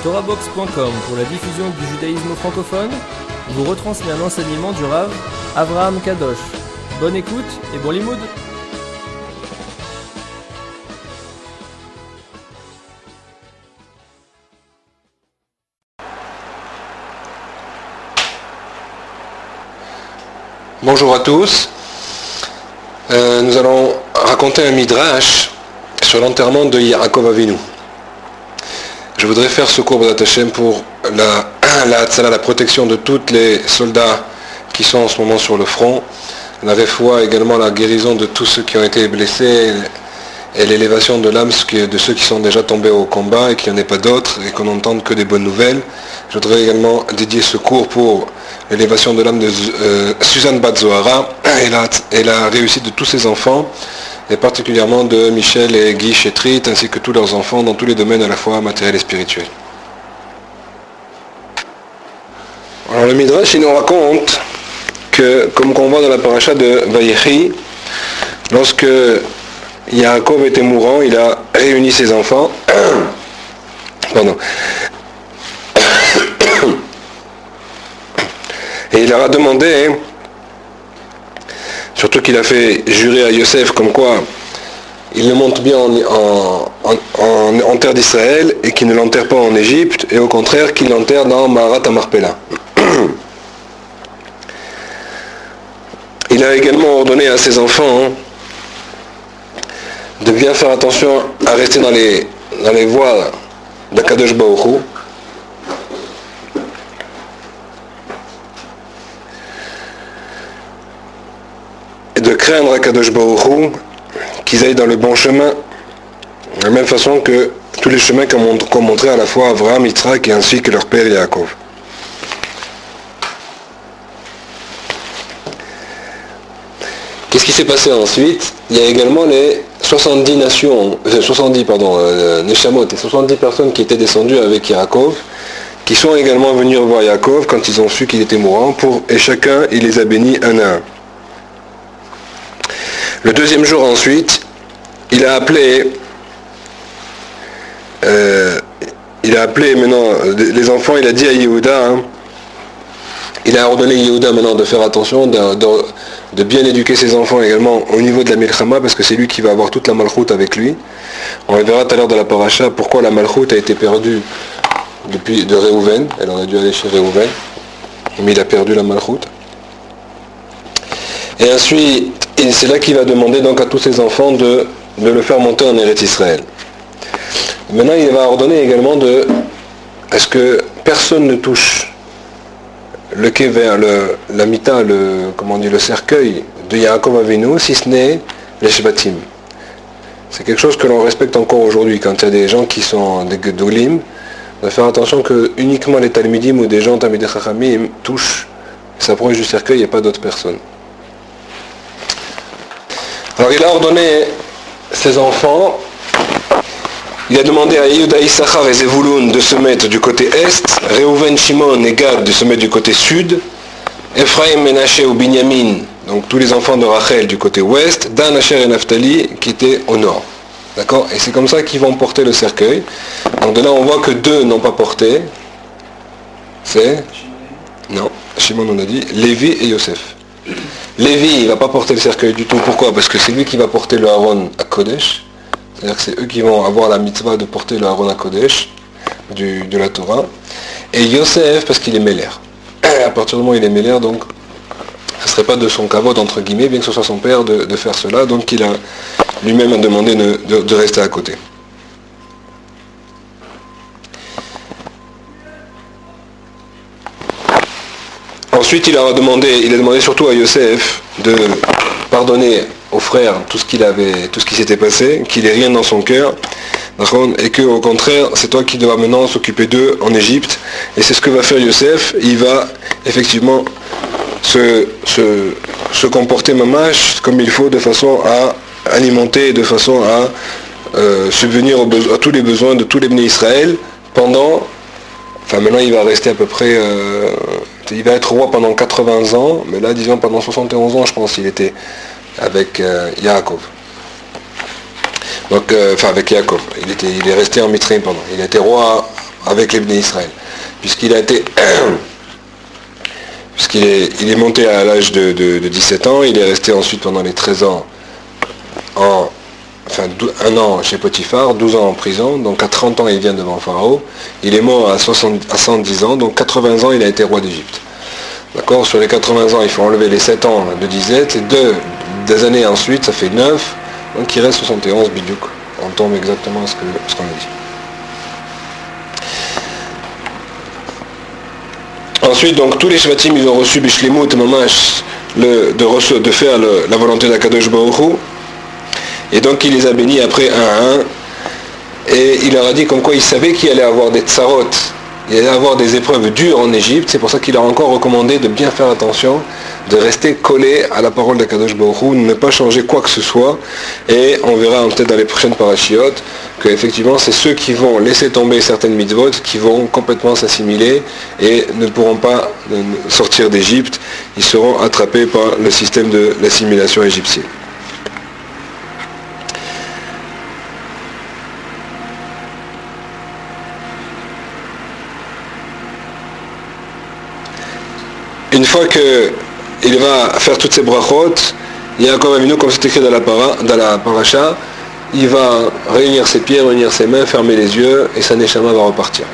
TorahBox.com pour la diffusion du judaïsme francophone vous retransmet un enseignement du Rav Avraham Kadosh. Bonne écoute et bon limoud. Bonjour à tous. Nous allons raconter un midrash sur l'enterrement de Yaakov Avinu. Je voudrais faire ce cours B'ezrat Hashem pour la protection de tous les soldats qui sont en ce moment sur le front, la réfoua, également la guérison de tous ceux qui ont été blessés et l'élévation de l'âme de ceux qui sont déjà tombés au combat et qu'il n'y en ait pas d'autres et qu'on n'entende que des bonnes nouvelles. Je voudrais également dédier ce cours pour l'élévation de l'âme de Suzanne Bat Zohara et la réussite de tous ses enfants, et particulièrement de Michel et Guy Chetrit, ainsi que tous leurs enfants dans tous les domaines à la fois matériels et spirituels. Alors le Midrash, il nous raconte que, comme on voit dans la paracha de Vayechi, lorsque Yaakov était mourant, il a réuni ses enfants. Pardon. Et il leur a demandé, surtout qu'il a fait jurer à Yosef comme quoi il le monte bien en terre d'Israël et qu'il ne l'enterre pas en Égypte, et au contraire qu'il l'enterre dans Maharat Amarpela. Il a également ordonné à ses enfants de bien faire attention à rester dans les voies d'Akadosh Baruch Hu, et de craindre Akadosh Baruch Hu, qu'ils aillent dans le bon chemin, de la même façon que tous les chemins qu'ont montré à la fois Avraham, Yitzhak et ainsi que leur père Yaakov. Qu'est-ce qui s'est passé ensuite? Il y a également les 70 Neshamot, et 70 personnes qui étaient descendues avec Yaakov, qui sont également venus voir Yaakov quand ils ont su qu'il était mourant, et chacun il les a bénis un à un. Le deuxième jour ensuite, il a appelé maintenant les enfants, il a dit à Yehuda, il a ordonné à Yehuda maintenant de faire attention, de bien éduquer ses enfants également au niveau de la Milchama, parce que c'est lui qui va avoir toute la Malchut avec lui. On verra tout à l'heure dans la paracha pourquoi la Malchut a été perdue de Réhouven. Elle aurait dû aller chez Réhouven, mais il a perdu la Malchut. Et ensuite, c'est là qu'il va demander donc à tous ses enfants de le faire monter en Eretz Israël. Maintenant, il va ordonner également est-ce que personne ne touche le kever, la mita, le cercueil de Yaakov Avinu, si ce n'est les Shvatim. C'est quelque chose que l'on respecte encore aujourd'hui. Quand il y a des gens qui sont des Gedolim, on va faire attention que uniquement les Talmidim ou des gens Talmidei Chachamim touchent, s'approchent du cercueil et pas d'autres personnes. Alors il a ordonné ses enfants, il a demandé à Yehuda, Issachar et Zevulun de se mettre du côté est, Reuven, Shimon et Gad de se mettre du côté sud, Ephraim, Menaché ou Binyamin, donc tous les enfants de Rachel du côté ouest, Dan, Asher et Naphtali qui étaient au nord. D'accord? Et c'est comme ça qu'ils vont porter le cercueil. Donc de là on voit que deux n'ont pas porté. C'est non, Shimon on a dit, Lévi et Yosef. Lévi, il ne va pas porter le cercueil du tout. Pourquoi? Parce que c'est lui qui va porter le Aaron à Kodesh. C'est-à-dire que c'est eux qui vont avoir la mitzvah de porter le Aaron à Kodesh de la Torah. Et Yosef, parce qu'il est Méler. À partir du moment où il est Méler, donc, ce ne serait pas de son kavod, entre guillemets, bien que ce soit son père, de faire cela. Donc il a lui-même demandé de rester à côté. Ensuite, il a demandé surtout à Yosef de pardonner aux frères tout ce qui s'était passé, qu'il n'ait rien dans son cœur, et que au contraire, c'est toi qui dois maintenant s'occuper d'eux en Égypte. Et c'est ce que va faire Yosef. Il va effectivement se comporter mamash comme il faut, de façon à alimenter, de façon à subvenir à tous les besoins de tous les bénis Israël maintenant il va rester à peu près il va être roi pendant 80 ans, mais là disons pendant 71 ans je pense il était avec Yaakov. Donc avec Yaakov. Il est resté en Mitzrayim pendant. Il a été roi avec les Bnei Israël, puisqu'il est monté à l'âge de 17 ans, il est resté ensuite pendant les 13 ans, un an chez Potiphar, 12 ans en prison, donc à 30 ans il vient devant Pharaon, il est mort à 110 ans, donc 80 ans il a été roi d'Égypte. D'accord. Sur les 80 ans, il faut enlever les 7 ans de disette, et des années ensuite, ça fait 9, donc il reste 71 bidiouk. On tombe exactement à ce qu'on a dit. Ensuite, donc tous les Shvatim, ils ont reçu Bishlimut Mamash, de faire la volonté d'Akadosh Baruch Hu. Et donc il les a bénis après un à un. Et il leur a dit comme quoi il savait qu'il allait avoir des tsarot, il allait avoir des épreuves dures en Égypte. C'est pour ça qu'il a encore recommandé de bien faire attention, de rester collé à la parole d'Akadosh Baruch Hu, de ne pas changer quoi que ce soit. Et on verra peut-être dans les prochaines parachiotes qu'effectivement c'est ceux qui vont laisser tomber certaines mitzvot qui vont complètement s'assimiler et ne pourront pas sortir d'Égypte. Ils seront attrapés par le système de l'assimilation égyptienne. Une fois qu'il va faire toutes ces brachot, Yaakov Avinu, comme c'est écrit dans la paracha, il va réunir ses pieds, réunir ses mains, fermer les yeux, et sa neshama va repartir.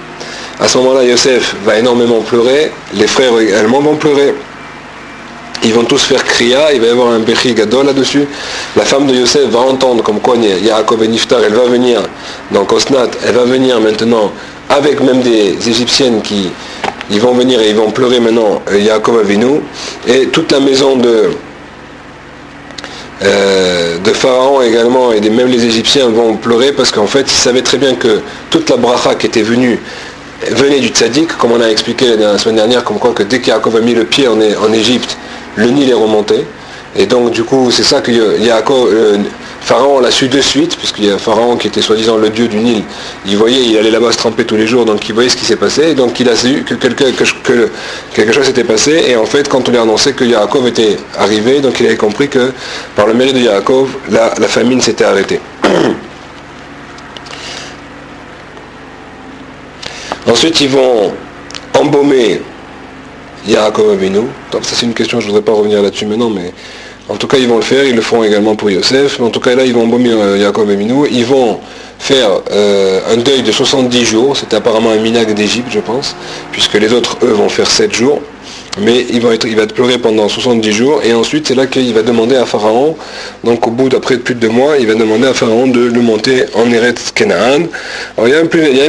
À ce moment-là, Yosef va énormément pleurer, les frères également vont pleurer, ils vont tous faire kriya, il va y avoir un bechi gadol là-dessus. La femme de Yosef va entendre comme quoi Yaakov et Niftar, elle va venir, donc Osnat, elle va venir maintenant, avec même des Égyptiennes ils vont venir et ils vont pleurer maintenant Yaakov Avinu, et toute la maison de Pharaon également, et même les Égyptiens vont pleurer, parce qu'en fait ils savaient très bien que toute la bracha qui était venait du tzaddik, comme on a expliqué la semaine dernière, comme quoi que dès qu'Yaakov a mis le pied en Égypte, le Nil est remonté, et donc du coup c'est ça que Pharaon l'a su de suite, puisqu'il y a Pharaon qui était soi-disant le dieu du Nil, il allait là-bas se tremper tous les jours, donc il voyait ce qui s'est passé, et donc il a su que quelque chose s'était passé, et en fait quand on lui a annoncé que Yaakov était arrivé, donc il avait compris que par le mérite de Yaakov, la famine s'était arrêtée. Ensuite ils vont embaumer Yaakov Avinu. Donc ça c'est une question, je ne voudrais pas revenir là-dessus maintenant, mais en tout cas ils vont le faire, ils le feront également pour Yosef, mais en tout cas là ils vont embaumer Yaakov Avinu, ils vont faire un deuil de 70 jours, c'était apparemment un minag d'Égypte je pense, puisque les autres eux vont faire 7 jours, mais il va être pleuré pendant 70 jours, et ensuite c'est là qu'il va demander à Pharaon, donc au bout d'après plus de 2 mois, il va demander à Pharaon de le monter en Eretz Canaan. Alors il y a